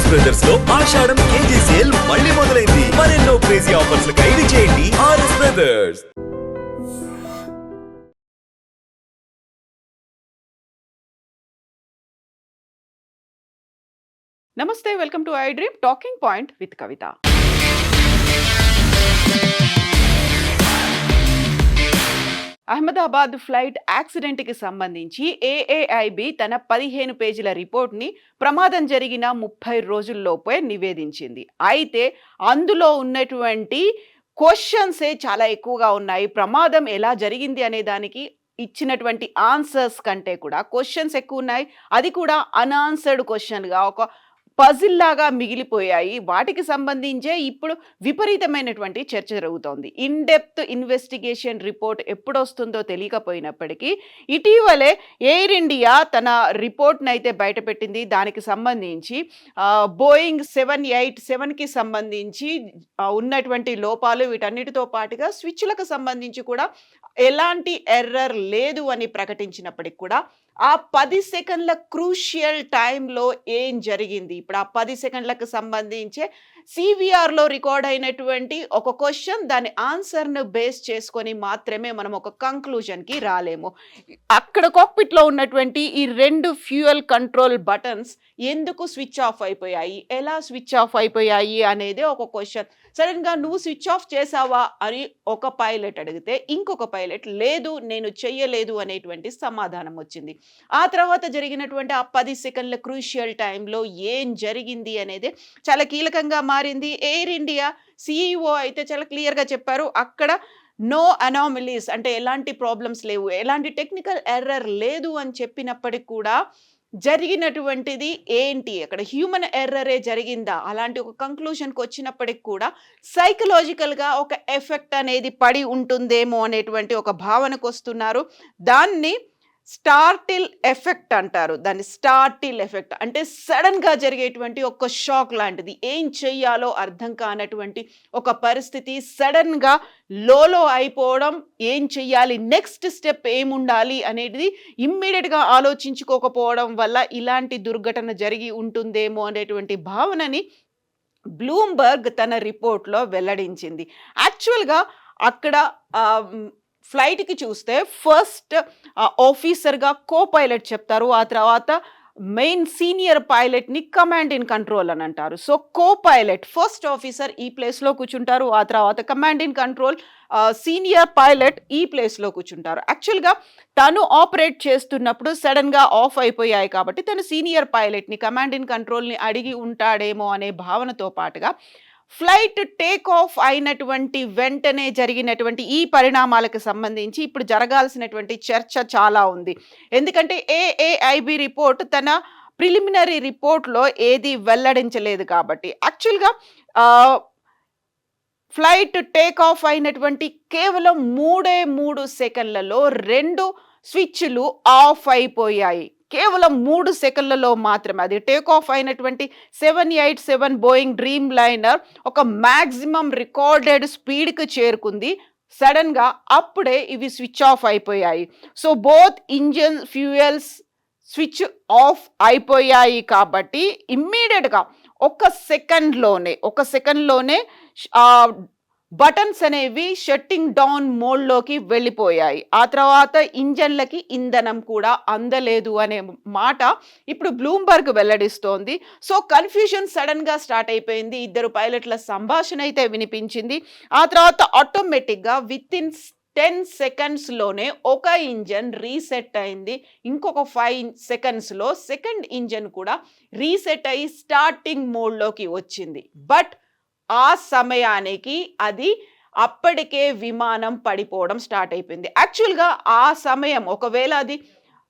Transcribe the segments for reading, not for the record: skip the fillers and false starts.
RS brothers లో ఆషాఢం KG sale మళ్ళీ మొదలైంది. మరెన్నో క్రేజీ ఆఫర్స్ ఖైదీ చేయండి ఆర్ఎస్ బ్రదర్స్. నమస్తే, welcome to I dream talking point with Kavitha. Ahmedabad flight యాక్సిడెంట్కి సంబంధించి ఏఏఐబి తన 15 పేజీల రిపోర్ట్ని ప్రమాదం జరిగిన 30 రోజుల్లోపే నివేదించింది. అయితే అందులో ఉన్నటువంటి క్వశ్చన్సే చాలా ఎక్కువగా ఉన్నాయి. ప్రమాదం ఎలా జరిగింది అనే దానికి ఇచ్చినటువంటి ఆన్సర్స్ కంటే కూడా క్వశ్చన్స్ ఎక్కువ ఉన్నాయి. అది కూడా అన్ఆన్సర్డ్ క్వశ్చన్గా ఒక పజిల్ లాగా మిగిలిపోయాయి. వాటికి సంబంధించే ఇప్పుడు విపరీతమైనటువంటి చర్చ జరుగుతోంది. ఇన్ డెప్త్ ఇన్వెస్టిగేషన్ రిపోర్ట్ ఎప్పుడొస్తుందో తెలియకపోయినప్పటికీ ఇటీవలే ఎయిర్ ఇండియా తన రిపోర్ట్ని అయితే బయటపెట్టింది. దానికి సంబంధించి బోయింగ్ 787కి సంబంధించి ఉన్నటువంటి లోపాలు, వీటన్నిటితో పాటుగా స్విచ్లకు సంబంధించి కూడా ఎలాంటి ఎర్రర్ లేదు అని ప్రకటించినప్పటికి కూడా ఆ 10 సెకండ్ల క్రూషియల్ టైంలో ఏం జరిగింది, ఇప్పుడు ఆ 10 సెకండ్లకు సంబంధించే సివిఆర్లో రికార్డ్ అయినటువంటి ఒక క్వశ్చన్, దాని ఆన్సర్ను బేస్ చేసుకొని మాత్రమే మనం ఒక కంక్లూజన్కి రాలేము. అక్కడ కాక్పిట్లో ఉన్నటువంటి ఈ 2 ఫ్యూయల్ కంట్రోల్ బటన్స్ ఎందుకు స్విచ్ ఆఫ్ అయిపోయాయి, ఎలా స్విచ్ ఆఫ్ అయిపోయాయి అనేది ఒక క్వశ్చన్. సడన్గా నువ్వు స్విచ్ ఆఫ్ చేసావా అని ఒక పైలట్ అడిగితే ఇంకొక పైలట్ లేదు నేను చెయ్యలేదు అనేటువంటి సమాధానం వచ్చింది. ఆ తర్వాత జరిగినటువంటి ఆ 10 సెకండ్ల క్రూషియల్ టైంలో ఏం జరిగింది అనేది చాలా కీలకంగా మారింది. ఎయిర్ ఇండియా సిఇఓ అయితే చాలా క్లియర్గా చెప్పారు, అక్కడ నో అనామలీస్ అంటే ఎలాంటి ప్రాబ్లమ్స్ లేవు, ఎలాంటి టెక్నికల్ ఎర్రర్ లేదు అని చెప్పినప్పటికి కూడా జరిగినటువంటిది ఏంటి, అక్కడ హ్యూమన్ ఎర్రరే జరిగిందా, అలాంటి ఒక కంక్లూషన్కి వచ్చినప్పటికి కూడా సైకలాజికల్గా ఒక ఎఫెక్ట్ అనేది పడి ఉంటుందేమో అనేటువంటి ఒక భావనకు వస్తున్నారు. దాన్ని స్టార్టిల్ ఎఫెక్ట్ అంటారు. దాన్ని స్టార్టిల్ ఎఫెక్ట్ అంటే సడన్గా జరిగేటువంటి ఒక షాక్ లాంటిది, ఏం చెయ్యాలో అర్థం కానటువంటి ఒక పరిస్థితి, సడన్గా లోలో అయిపోవడం, ఏం చెయ్యాలి, నెక్స్ట్ స్టెప్ ఏముండాలి అనేది ఇమ్మీడియట్గా ఆలోచించుకోకపోవడం వల్ల ఇలాంటి దుర్ఘటన జరిగి ఉంటుందేమో అనేటువంటి భావనని బ్లూంబర్గ్ తన రిపోర్ట్లో వెల్లడించింది. యాక్చువల్గా అక్కడ ఫ్లైట్కి చూస్తే ఫస్ట్ ఆఫీసర్గా కో పైలట్ చెప్తారు, ఆ తర్వాత మెయిన్ సీనియర్ పైలట్ని కమాండ్ ఇన్ కంట్రోల్ అని అంటారు. So co pilot first officer ఈ ప్లేస్లో కూర్చుంటారు, ఆ తర్వాత command in control senior pilot ఈ ప్లేస్లో కూర్చుంటారు. యాక్చువల్గా తను ఆపరేట్ చేస్తున్నప్పుడు సడన్గా ఆఫ్ అయిపోయాయి కాబట్టి తను సీనియర్ పైలట్ని కమాండ్ ఇన్ కంట్రోల్ని అడిగి ఉంటాడేమో అనే భావనతో పాటుగా ఫ్లైట్ టేక్ ఆఫ్ అయినటువంటి వెంటనే జరిగినటువంటి ఈ పరిణామాలకు సంబంధించి ఇప్పుడు జరగాల్సినటువంటి చర్చ చాలా ఉంది. ఎందుకంటే ఏఏఐబి రిపోర్ట్ తన ప్రిలిమినరీ రిపోర్ట్లో ఏది వెల్లడించలేదు కాబట్టి. యాక్చువల్గా ఫ్లైట్ టేక్ ఆఫ్ అయినటువంటి కేవలం 3 సెకండ్లలో 2 స్విచ్లు ఆఫ్ అయిపోయాయి. కేవలం 3 సెకండ్లలో మాత్రమే. అది టేక్ ఆఫ్ అయినటువంటి 787 బోయింగ్ డ్రీమ్ లైనర్ ఒక మ్యాక్సిమం రికార్డెడ్ స్పీడ్కి చేరుకుంది. సడన్గా అప్పుడే ఇవి స్విచ్ ఆఫ్ అయిపోయాయి. So both engine fuels switch off అయిపోయాయి కాబట్టి ఇమ్మీడియట్గా ఒక సెకండ్లోనే బటన్స్ అనేవి షట్టింగ్ డౌన్ మోడ్లోకి వెళ్ళిపోయాయి. ఆ తర్వాత ఇంజన్లకి ఇంధనం కూడా అందలేదు అనే మాట ఇప్పుడు బ్లూంబర్గ్ వెల్లడిస్తోంది. సో కన్ఫ్యూజన్ సడన్గా స్టార్ట్ అయిపోయింది. 2 పైలట్ల సంభాషణ అయితే వినిపించింది. ఆ తర్వాత ఆటోమేటిక్గా వితిన్ 10 సెకండ్స్లోనే ఒక ఇంజన్ రీసెట్ అయింది. ఇంకొక 5 సెకండ్స్లో సెకండ్ ఇంజన్ కూడా రీసెట్ అయ్యి స్టార్టింగ్ మోడ్లోకి వచ్చింది. బట్ ఆ సమయానికి అది అప్పటికే విమానం పడిపోవడం స్టార్ట్ అయిపోయింది. యాక్చువల్గా ఆ సమయం ఒకవేళ అది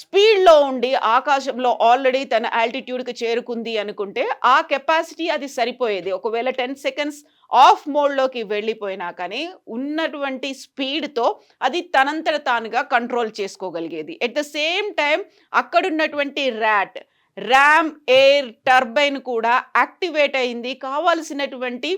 స్పీడ్లో ఉండి ఆకాశంలో ఆల్రెడీ తన ఆల్టిట్యూడ్కి చేరుకుంది అనుకుంటే ఆ కెపాసిటీ అది సరిపోయేది. ఒకవేళ 10 సెకండ్స్ ఆఫ్ మోడ్లోకి వెళ్ళిపోయినా కానీ ఉన్నటువంటి స్పీడ్తో అది తనంతట తానుగా కంట్రోల్ చేసుకోగలిగేది. ఎట్ ద సేమ్ టైం అక్కడున్నటువంటి ర్యామ్ ఎయిర్ టర్బైన్ కూడా యాక్టివేట్ అయింది. కావాల్సినటువంటి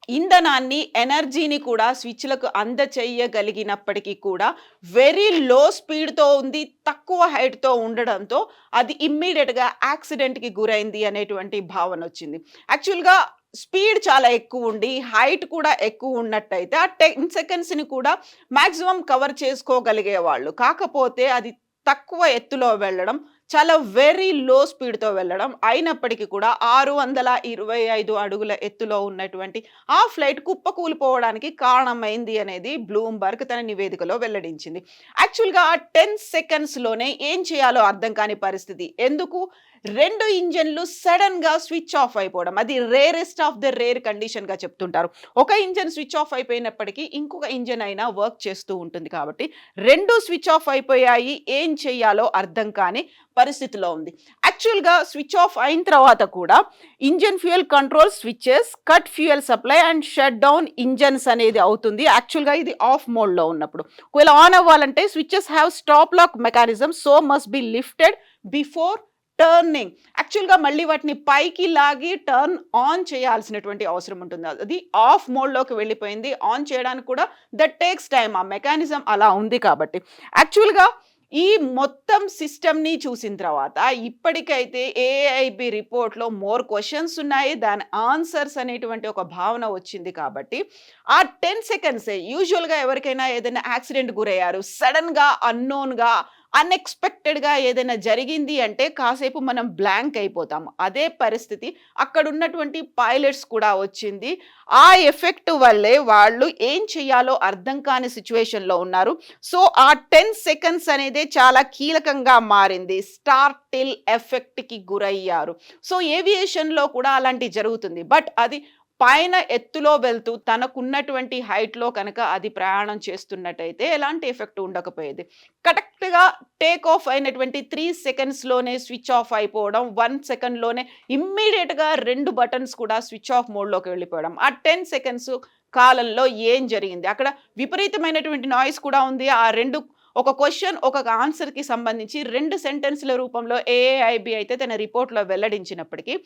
ఇంధనాన్ని, ఎనర్జీని కూడా స్విచ్‌లకు అందచేయగలిగినప్పటికీ కూడా వెరీ లో స్పీడ్‌తో ఉంది. తక్కువ హైట్‌తో ఉండడంతో అది ఇమ్మీడియేట్‌గా యాక్సిడెంట్‌కి గురైంది అనేటువంటి భావనొచ్చింది. యాక్చువల్‌గా స్పీడ్ చాలా ఎక్కువుండి, హైట్ కూడా ఎక్కువున్నట్టయితే ఆ 10 సెకండ్స్‌ని కూడా మాక్సిమం కవర్ చేసుకోగలిగేవాళ్ళు. కాకపోతే అది తక్కువ ఎత్తులో వెళ్ళడం, చాలా వెరీ లో స్పీడ్‌తో వెళ్ళడం. అయినప్పటికీ కూడా 625 అడుగుల ఎత్తులో ఉన్నటువంటి ఆ ఫ్లైట్ కుప్పకూలిపోవడానికి కారణమైంది అనేది బ్లూంబర్గ్ తన నివేదికలో వెల్లడించింది. యాక్చువల్‌గా ఆ 10 సెకండ్స్‌లోనే ఏం చేయాలో అర్థం కాని పరిస్థితి. ఎందుకు? 2 ఇంజిన్‌లు సడెన్‌గా స్విచ్ ఆఫ్ అయిపోవడం. అది రేరెస్ట్ ఆఫ్ ద రేర్ కండిషన్‌గా చెప్తుంటారు. ఒక ఇంజిన్ స్విచ్ ఆఫ్ అయిపోయినప్పటికీ ఇంకొక ఇంజిన్ అయినా వర్క్ చేస్తూ ఉంటుంది కాబట్టి 2 స్విచ్ ఆఫ్ అయిపోయాయి. ఏం చేయాలో అర్థం కాని పరిస్థితిలో ఉంది. యాక్చువల్‌గా స్విచ్ ఆఫ్ అయిన తర్వాత కూడా engine fuel control switches, cut fuel supply and shut down engines అనేది అవుతుంది. యాక్చువల్‌గా ఇది ఆఫ్ మోడ్‌లో ఉన్నప్పుడు. ఒకవేళ ఆన్ అవ్వాలంటే switches have stop lock mechanism so must be lifted before turning. యాక్చువల్‌గా మళ్ళీ వాటిని పైకి లాగి టర్న్ ఆన్ చేయాల్సినటువంటి అవసరం ఉంటుంది. అది ఆఫ్ మోడ్‌లోకి వెళ్ళిపోయింది. ఆన్ చేయడానికి కూడా దట్ టేక్స్ టైమ్. ఆ మెకానిజం అలా ఉంది కాబట్టి. యాక్చువల్‌గా ఈ మొత్తం సిస్టమ్‌ని చూసిన తర్వాత ఇప్పటికైతే ఏఐబీ రిపోర్ట్‌లో మోర్ క్వెషన్స్ ఉన్నాయి. దాని ఆన్సర్స్ అనేటువంటి ఒక భావన వచ్చింది కాబట్టి ఆ 10 సెకండ్సే యూజువల్‌గా ఎవరికైనా ఏదైనా యాక్సిడెంట్ గురయ్యారు. సడెన్‌గా, అన్నోన్‌గా, అన్‌ఎక్స్‌పెక్టెడ్‌గా ఏదైనా జరిగింది అంటే కాసేపు మనం బ్లాంక్ అయిపోతాము. అదే పరిస్థితి అక్కడున్నటువంటి పైలట్స్ కూడా వచ్చింది. ఆ ఎఫెక్ట్ వల్లే వాళ్ళు ఏం చేయాలో అర్థం కాని సిట్యుయేషన్‌లో ఉన్నారు. సో, ఆ 10 సెకండ్స్ అనేదే చాలా కీలకంగా మారింది. స్టార్టిల్ ఎఫెక్ట్‌కి గురయ్యారు. సో, ఏవియేషన్‌లో కూడా అలాంటివి జరుగుతుంది. బట్ అది పైన ఎత్తులో వెళ్తూ తనకున్నటువంటి హైట్‌లో కనుక అది ప్రయాణం చేస్తున్నట్టయితే ఎలాంటి ఎఫెక్ట్ ఉండకపోయేది. కరెక్ట్‌గా టేక్ ఆఫ్ అయినటువంటి 3 సెకండ్స్‌లోనే స్విచ్ ఆఫ్ అయిపోవడం, 1 సెకండ్‌లోనే ఇమ్మీడియేట్‌గా 2 బటన్స్ కూడా స్విచ్ ఆఫ్ మోడ్‌లోకి వెళ్ళిపోవడం. ఆ 10 సెకండ్స్ కాలంలో ఏం జరిగింది? అక్కడ విపరీతమైనటువంటి నాయిస్ కూడా ఉంది. ఆ 2 ఒక క్వెషన్, ఒక ఆన్సర్‌కి సంబంధించి 2 సెంటెన్స్‌ల రూపంలో ఏఐబీ అయితే తన రిపోర్ట్‌లో వెల్లడించినప్పటికీ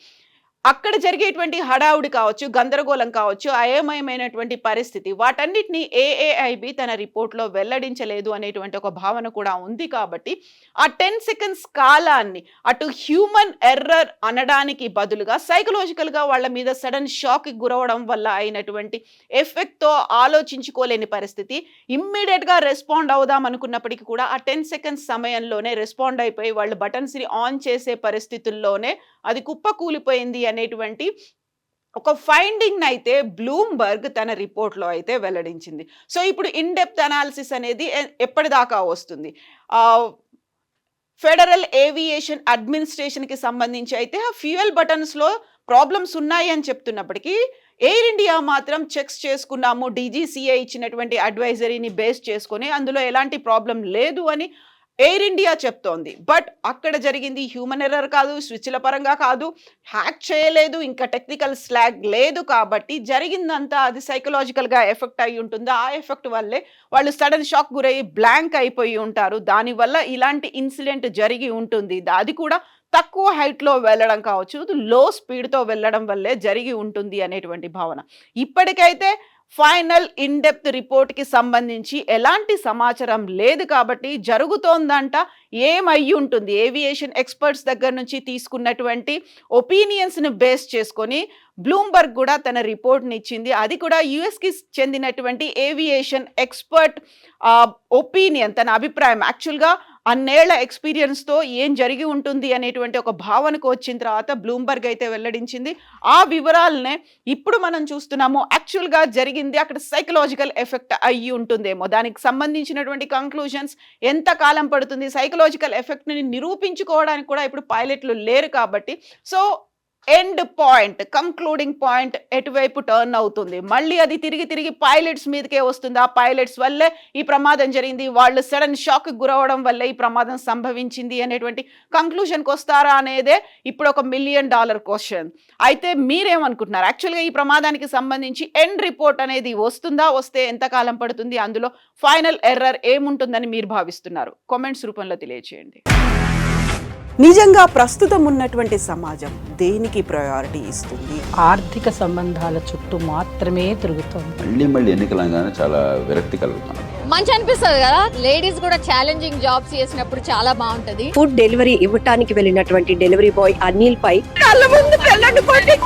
అక్కడ జరిగేటువంటి హడావుడి కావచ్చు, గందరగోళం కావచ్చు, అయోమయమైనటువంటి పరిస్థితి వాటన్నిటిని ఏఐబీ తన రిపోర్ట్‌లో వెల్లడించలేదు అనేటువంటి ఒక భావన కూడా ఉంది కాబట్టి, ఆ 10 సెకండ్స్ కాలాన్ని అటు హ్యూమన్ ఎర్రర్ అనడానికి బదులుగా సైకలాజికల్‌గా వాళ్ళ మీద సడెన్ షాక్‌కి గురవ్వడం వల్ల అయినటువంటి ఎఫెక్ట్‌తో ఆలోచించుకోలేని పరిస్థితి. ఇమ్మీడియేట్‌గా రెస్పాండ్ అవుదాం అనుకున్నప్పటికీ కూడా ఆ 10 సెకండ్స్ సమయంలోనే రెస్పాండ్ అయిపోయి వాళ్ళు బటన్స్‌ని ఆన్ చేసే పరిస్థితుల్లోనే అది కుప్పకూలిపోయింది అనేటువంటి ఒక ఫైండింగ్ అయితే బ్లూంబర్గ్ తన రిపోర్ట్‌లో అయితే వెల్లడించింది. సో, ఇప్పుడు ఇన్ డెప్త్ అనాలిసిస్ అనేది ఎప్పటిదాకా వస్తుంది? ఆహ్, ఫెడరల్ ఏవియేషన్ అడ్మినిస్ట్రేషన్‌కి సంబంధించి అయితే ఆ ఫ్యూయల్ బటన్స్‌లో ప్రాబ్లమ్స్ ఉన్నాయి అని చెప్తున్నప్పటికీ, ఎయిర్ ఇండియా మాత్రం చెక్స్ చేసుకున్నాము. డీజీసీఏ ఇచ్చినటువంటి అడ్వైజరీని బేస్ చేసుకొని అందులో ఎలాంటి ప్రాబ్లమ్ లేదు అని ఎయిర్ ఇండియా చెప్తోంది. బట్ అక్కడ జరిగింది హ్యూమన్ ఎర్రర్ కాదు, స్విచ్‌ల పరంగా కాదు, హ్యాక్ చేయలేదు, ఇంకా టెక్నికల్ స్లాగ్ లేదు కాబట్టి జరిగిందంతా అది సైకలాజికల్‌గా ఎఫెక్ట్ అయ్యి ఉంటుంది. ఆ ఎఫెక్ట్ వల్లే వాళ్ళు సడెన్ షాక్ గురయ్యి బ్లాంక్ అయిపోయి ఉంటారు. దానివల్ల ఇలాంటి ఇన్సిడెంట్ జరిగి ఉంటుంది. అది కూడా తక్కువ హైట్‌లో వెళ్ళడం కావచ్చు, లో స్పీడ్‌తో వెళ్ళడం వల్లే జరిగి ఉంటుంది అనేటువంటి భావన. ఇప్పటికైతే ఫైనల్ ఇన్ డెప్త్ రిపోర్ట్‌కి సంబంధించి ఎలాంటి సమాచారం లేదు కాబట్టి జరుగుతోందంట. ఏమయ్యుంటుంది? ఏవియేషన్ ఎక్స్‌పర్ట్స్ దగ్గర నుంచి తీసుకున్నటువంటి ఒపీనియన్స్‌ని బేస్ చేసుకొని బ్లూంబర్గ్ కూడా తన రిపోర్ట్‌నిచ్చింది. అది కూడా యూఎస్‌కి చెందినటువంటి ఏవియేషన్ ఎక్స్‌పర్ట్ ఒపీనియన్, తన అభిప్రాయం. యాక్చువల్‌గా అన్నేళ్ల ఎక్స్‌పీరియన్స్‌తో ఏం జరిగి ఉంటుంది అనేటువంటి ఒక భావనకు వచ్చిన తర్వాత బ్లూంబర్గ్ అయితే వెల్లడించింది. ఆ వివరాలనే ఇప్పుడు మనం చూస్తున్నాము. యాక్చువల్‌గా జరిగింది అక్కడ సైకలాజికల్ ఎఫెక్ట్ అయ్యి ఉంటుందేమో. దానికి సంబంధించినటువంటి కంక్లూజన్స్ ఎంత కాలం పడుతుంది? సైకలాజికల్ ఎఫెక్ట్‌ని నిరూపించుకోవడానికి కూడా ఇప్పుడు పైలట్లు లేరు కాబట్టి, so end point, concluding point ఎటువైపు టర్న్ అవుతుంది? మళ్ళీ అది తిరిగి తిరిగి పైలట్స్ మీదకే వస్తుంది. ఆ పైలట్స్ వల్లే ఈ ప్రమాదం జరిగింది. వాళ్ళు సడన్ షాక్‌కి గురవ్వడం వల్లే ఈ ప్రమాదం సంభవించింది అనేటువంటి కంక్లూజన్‌కి వస్తారా అనేదే ఇప్పుడు ఒక $1 మిలియన్ క్వెషన్. అయితే మీరేమనుకుంటున్నారు? యాక్చువల్‌గా ఈ ప్రమాదానికి సంబంధించి ఎండ్ రిపోర్ట్ అనేది వస్తుందా? వస్తే ఎంత కాలం పడుతుంది? అందులో ఫైనల్ ఎర్రర్ ఏముంటుందని మీరు భావిస్తున్నారు? కామెంట్స్ రూపంలో తెలియజేయండి. నిజంగా ప్రస్తుతం ఉన్నటువంటి సమాజం దేనికి ప్రయారిటీ ఇస్తుంది? ఆర్థిక సంబంధాల చుట్టూ మాత్రమే తిరుగుతోంది. మళ్ళీ ఎన్నికలంగానే చాలా విరక్తి కలుగుతాను. మంచి అనిపిస్తుంది కదా, లేడీస్ కూడా ఛాలెంజింగ్ జాబ్స్ చేసినప్పుడు చాలా బాగుంటది. ఫుడ్ డెలివరీ ఇవ్వటానికి వెళ్ళినటువంటి డెలివరీ బాయ్ అనిల్ పై కళ్ళ ముందు పెళ్ళండి కొట్టి